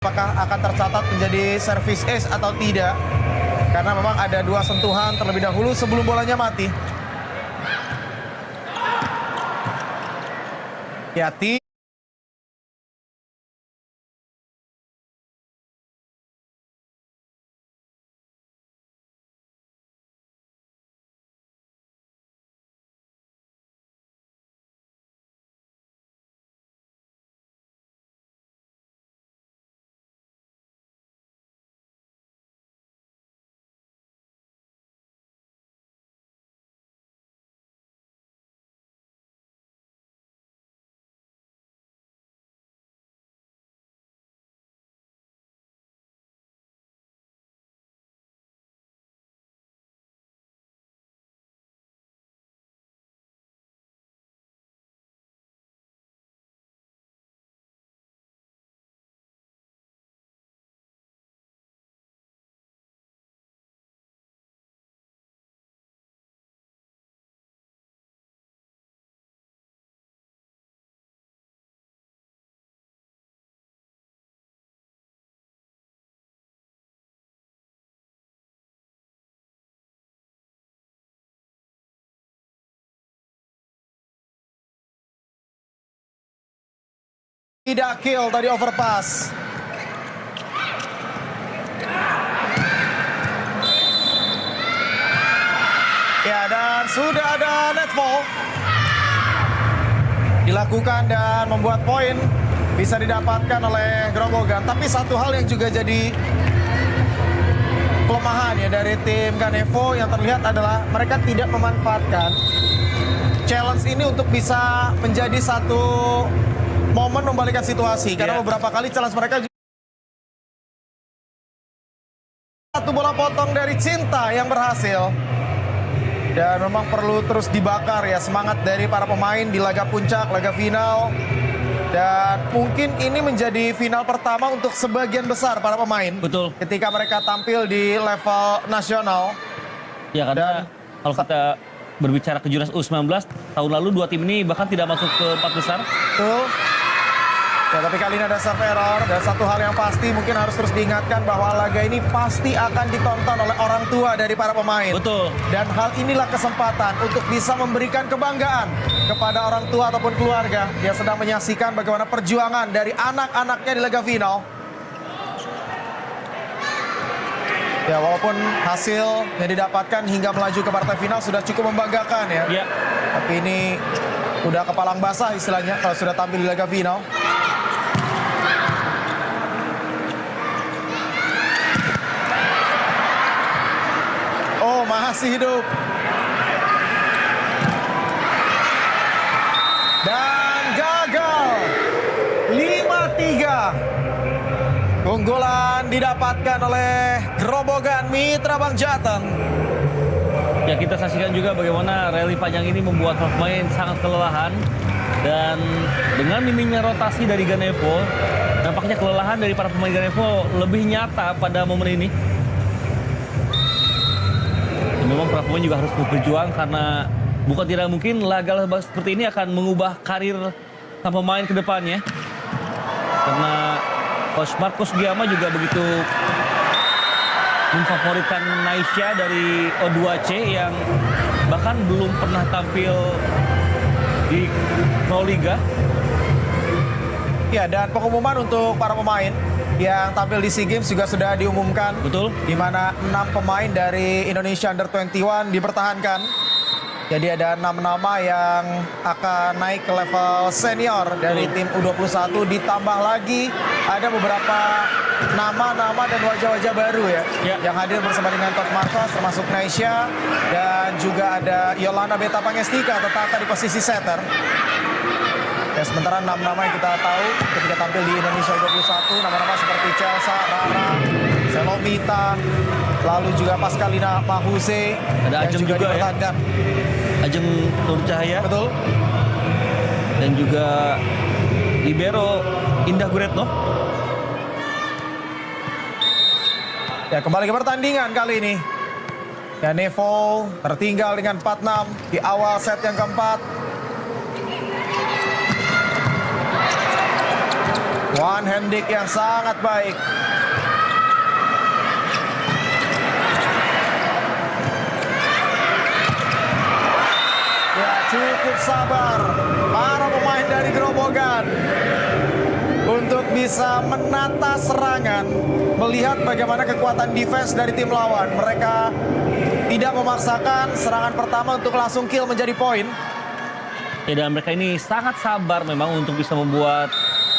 apakah akan tercatat menjadi service ace atau tidak. Karena memang ada 2 sentuhan terlebih dahulu sebelum bolanya mati. Hati. Tidak kill tadi overpass. Ya, dan sudah ada netball dilakukan dan membuat poin bisa didapatkan oleh Grobogan. Tapi satu hal yang juga jadi kelemahan ya dari tim Ganevo yang terlihat adalah mereka tidak memanfaatkan challenge ini untuk bisa menjadi satu momen membalikan situasi. Karena beberapa kali challenge mereka juga satu bola potong dari Cinta yang berhasil. Dan memang perlu terus dibakar ya semangat dari para pemain di laga puncak, laga final. Dan mungkin ini menjadi final pertama untuk sebagian besar para pemain. Betul. Ketika mereka tampil di level nasional. Ya, karena kalau kita berbicara kejuaraan U19, tahun lalu 2 tim ini bahkan tidak masuk ke 4 besar. Betul. Ya, tapi kali ini ada serve error. Dan satu hal yang pasti mungkin harus terus diingatkan bahwa laga ini pasti akan ditonton oleh orang tua dari para pemain. Betul. Dan hal inilah kesempatan untuk bisa memberikan kebanggaan kepada orang tua ataupun keluarga yang sedang menyaksikan bagaimana perjuangan dari anak-anaknya di laga final. Ya, walaupun hasil yang didapatkan hingga melaju ke partai final sudah cukup membanggakan ya. Ya. Tapi ini udah kepalang basah istilahnya kalau sudah tampil di laga final. Oh, masih hidup. Dan gagal. 5-3. Keunggulan didapatkan oleh Grobogan Mitra Bang Jateng. Ya, kita saksikan juga bagaimana rally panjang ini membuat pemain sangat kelelahan. Dan dengan minimnya rotasi dari Ganevo, nampaknya kelelahan dari para pemain Ganevo lebih nyata pada momen ini. Dan memang para pemain juga harus berjuang karena bukan tidak mungkin laga seperti ini akan mengubah karir sang pemain ke depannya. Karena Coach Marcos Giama juga begitu memfavoritkan Naisha dari O2C yang bahkan belum pernah tampil di Pro Liga. Ya, dan pengumuman untuk para pemain yang tampil di SEA Games juga sudah diumumkan. Betul. Di mana 6 pemain dari Indonesia Under 21 dipertahankan. Jadi ada 6 nama yang akan naik ke level senior dari tim U21. Ditambah lagi ada beberapa nama-nama dan wajah-wajah baru ya, yang hadir bersama dengan Coach Marcos, termasuk Naisha. Dan juga ada Yolanda Beta Pangestika tertata di posisi setter. Ya, sementara 6 nama yang kita tahu ketika tampil di Indonesia U21, nama-nama seperti Chelsea, Rara, Selomita, lalu juga Pascalina Mahuse, ada Ajeng juga dipertahankan. Ajeng Nur Cahaya. Betul. Dan juga libero Indah Guretno. Ya, kembali ke pertandingan kali ini. Ganevo tertinggal dengan 4-6 di awal set yang keempat. One hand dick yang sangat baik. Ya, cukup sabar para pemain dari Grobogan untuk bisa menata serangan, melihat bagaimana kekuatan defense dari tim lawan. Mereka tidak memaksakan serangan pertama untuk langsung kill menjadi poin. Ya, dan mereka ini sangat sabar memang untuk bisa membuat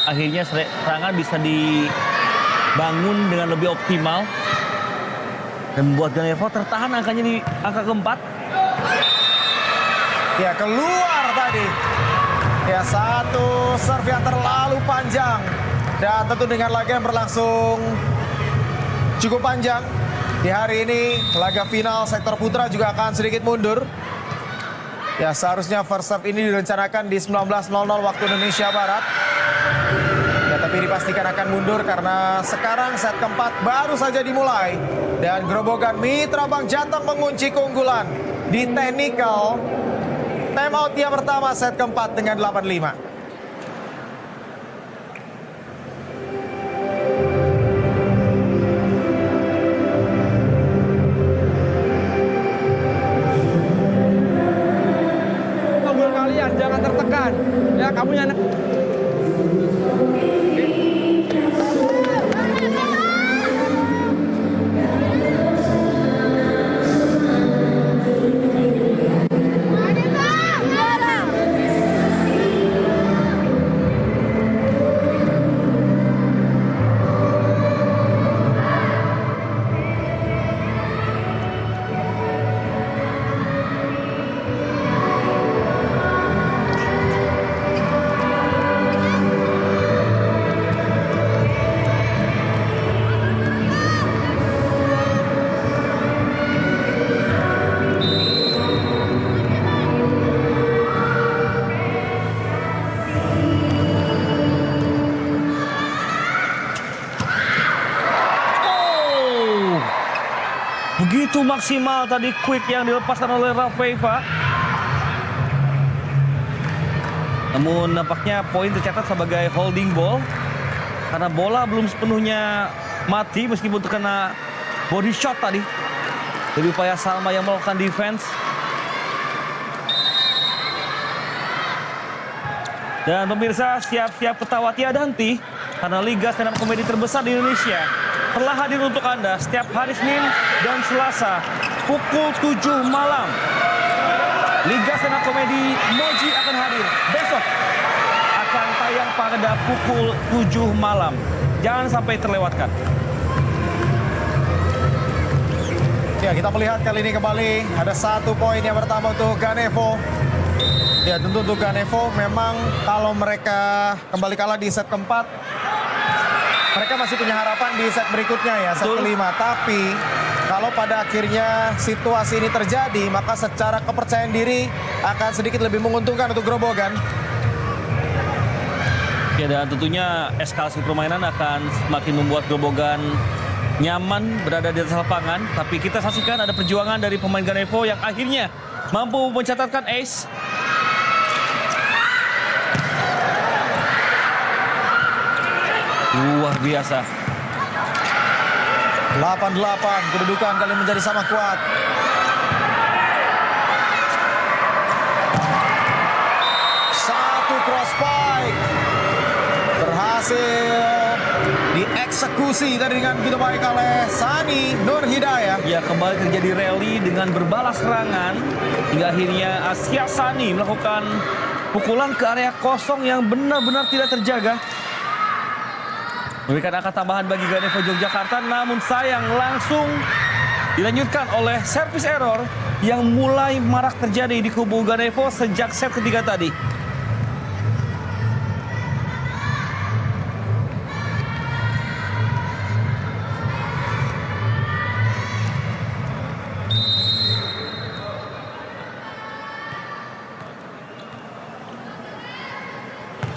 akhirnya serangan bisa dibangun dengan lebih optimal. Dan membuat Ganevo tertahan angkanya di angka keempat. Ya, keluar tadi. Ya, satu serve yang terlalu panjang. Dan tentu dengan laga yang berlangsung cukup panjang. Di hari ini, laga final sektor putra juga akan sedikit mundur. Ya, seharusnya first serve ini direncanakan di 19.00 waktu Indonesia Barat. Ya, tapi dipastikan akan mundur karena sekarang set keempat baru saja dimulai. Dan Grobogan Mitra Bang Jateng mengunci keunggulan di technical. Time out yang pertama set keempat dengan 8-5. Kalian jangan tertekan. Ya, kamu yang begitu maksimal tadi quick yang dilepaskan oleh Rafaifa. Namun nampaknya poin tercatat sebagai holding ball karena bola belum sepenuhnya mati meskipun terkena body shot tadi. Jadi upaya Salma yang melakukan defense. Dan pemirsa, siap-siap ketawa tiada henti karena Liga Stand Up Comedy terbesar di Indonesia telah hadir untuk Anda setiap hari Senin dan Selasa pukul 7 malam. Liga Stand Up Comedy Moji akan hadir besok, akan tayang pada pukul 7 malam. Jangan sampai terlewatkan. Ya, kita melihat kali ini kembali ada 1 poin yang pertama untuk Ganevo. Ya, tentu untuk Ganevo memang kalau mereka kembali kalah di set keempat, mereka masih punya harapan di set berikutnya ya, set kelima. Tapi kalau pada akhirnya situasi ini terjadi, maka secara kepercayaan diri akan sedikit lebih menguntungkan untuk Grobogan. Ya, dan tentunya eskalasi permainan akan semakin membuat Grobogan nyaman berada di atas lapangan. Tapi kita saksikan ada perjuangan dari pemain Ganevo yang akhirnya mampu mencatatkan ace. Luar biasa. 8-8, kedudukan kali menjadi sama kuat. Satu cross spike. Berhasil dieksekusi tadi dengan begitu baik oleh Sani Nur Hidayah. Ya, kembali terjadi rally dengan berbalas serangan. Hingga akhirnya Asia Sani melakukan pukulan ke area kosong yang benar-benar tidak terjaga. Memberikan angka tambahan bagi Ganevo Yogyakarta, namun sayang langsung dilanjutkan oleh service error yang mulai marak terjadi di kubu Ganevo sejak set ketiga tadi.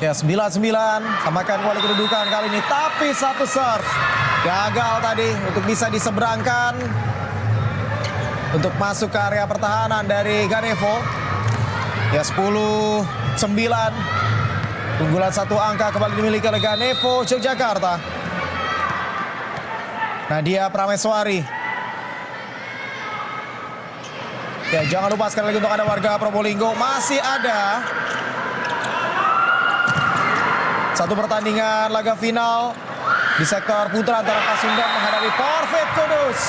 Ya, 9-9, samakan kembali kedudukan kali ini. Tapi satu serve gagal tadi untuk bisa diseberangkan untuk masuk ke area pertahanan dari Ganevo. Ya, 10-9. Unggulan 1 angka kembali dimiliki oleh Ganevo Yogyakarta. Nadia Prameswari. Ya, jangan lupa sekali lagi untuk Anda warga Probolinggo, masih ada satu pertandingan laga final di sektor putra antara Pasundan menghadapi Porfit Kudus.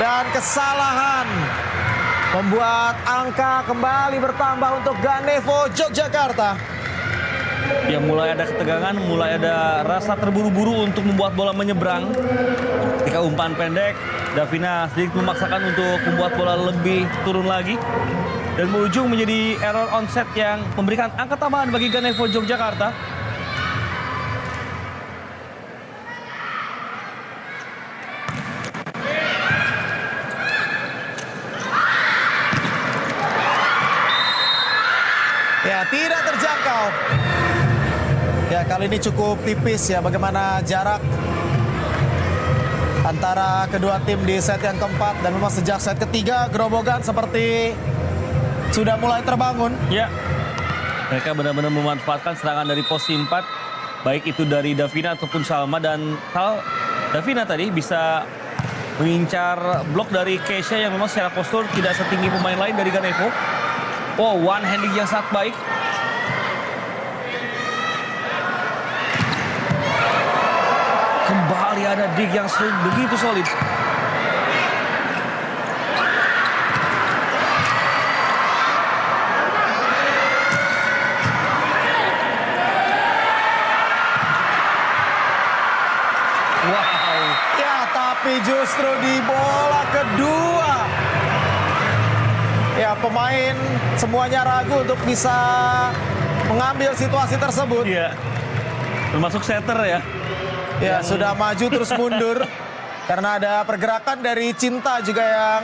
Dan kesalahan membuat angka kembali bertambah untuk Ganevo Yogyakarta. Ya, mulai ada ketegangan, mulai ada rasa terburu-buru untuk membuat bola menyeberang. Ketika umpan pendek, Davina sedikit memaksakan untuk membuat bola lebih turun lagi. Dan berujung menjadi error onset yang memberikan angka tambahan bagi Ganevo Yogyakarta. Ya, tidak terjangkau. Ya, kali ini cukup tipis ya bagaimana jarak antara kedua tim di set yang keempat. Dan memang sejak set ketiga Grobogan seperti sudah mulai terbangun. Ya, mereka benar-benar memanfaatkan serangan dari posisi 4. Baik itu dari Davina ataupun Salma. Dan Davina tadi bisa mengincar blok dari Keisha yang memang secara postur tidak setinggi pemain lain dari Ganevo. Oh, one handing yang sangat baik. Kembali ada dig yang begitu solid. Wow. Ya, tapi justru di bola kedua, ya pemain semuanya ragu untuk bisa mengambil situasi tersebut. Iya. Termasuk setter ya. Ya, sudah maju terus mundur karena ada pergerakan dari Cinta juga yang